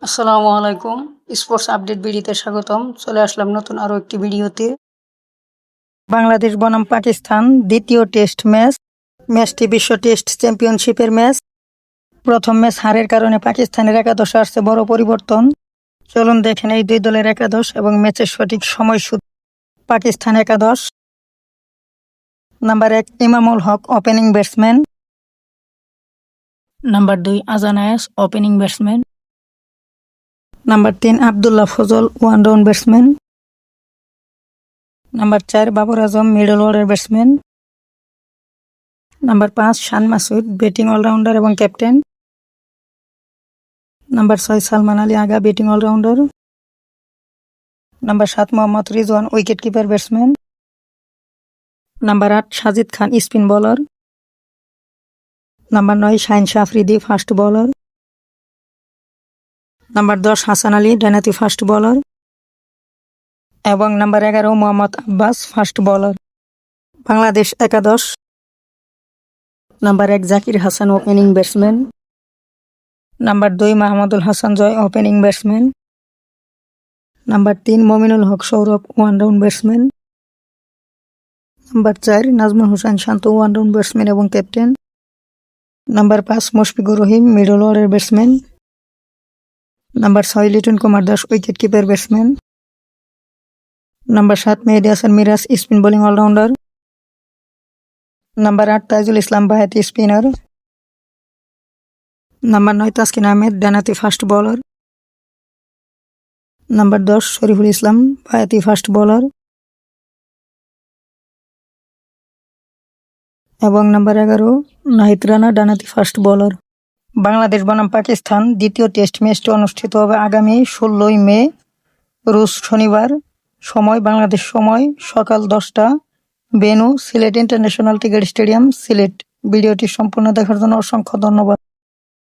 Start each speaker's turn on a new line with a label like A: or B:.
A: আসসালামু আলাইকুম। Sports update ভিডিওতে স্বাগতম। চলে আসলাম নতুন আরও একটি ভিডিওতে। বাংলাদেশ বনাম পাকিস্তান দ্বিতীয় টেস্ট ম্যাচটি বিশ্ব টেস্ট চ্যাম্পিয়নশিপের ম্যাচ। প্রথম ম্যাচ হারের কারণে পাকিস্তানের একাদশে আসছে বড় পরিবর্তন। চলুন দেখেন এই দুই দলের একাদশ এবং ম্যাচের সঠিক সময়সূচি। পাকিস্তান একাদশ: নাম্বার 1 ইমামুল হক, opening batsman. Number 2 Azan Awais, opening batsman. Number 3 Abdullah Fazal, one down batsman. Number 4 Babar Azam, middle order batsman. Number 5 Shan Masood, batting allrounder এবং captain. Number 6 Salman Ali Agha, batting allrounder. Number 7 Mohammad Rizwan, wicketkeeper batsman. Number 8 Sajid Khan, spin bowler. Number 9 Shaheen Shah Afridi, fast bowler. Number 10 Hasan Ali, ডানহাতি fast bowler. এবং number 11 Mohammad Abbas, fast bowler. Bangladesh একাদশ: number 1 Zakir Hasan, opening batsman. Number 2 Mahmudul Hasan Joy, opening batsman. Number 3 Mominul Haque Sourav, one down batsman. Number 4 Najmul Hossain Shanto, one down batsman এবং captain. Number 5 Mushfiqur Rahim, middle order batsman. Number 6 Liton Kumar Das, wicketkeeper batsman. Number 7 Mehidy Hasan Miraz, spin bowling allrounder. Number 8 Taijul Islam বাহাতি, spinner. Number 9 Taskin Ahmed, ডানহাতি fast bowler. Number 10 Shariful Islam, বাহাতি fast bowler. এবং number 11 Nahid Rana, ডানহাতি fast bowler. Bangladesh বনাম পাকিস্তান দ্বিতীয় test ম্যাচটি অনুষ্ঠিত হবে আগামী 16 মে, রোজ শনিবার। সময় বাংলাদেশ সময় সকাল 10টা। Venue Sylhet international cricket stadium, Sylhet. ভিডিওটি সম্পূর্ণ দেখার জন্য অসংখ্য ধন্যবাদ।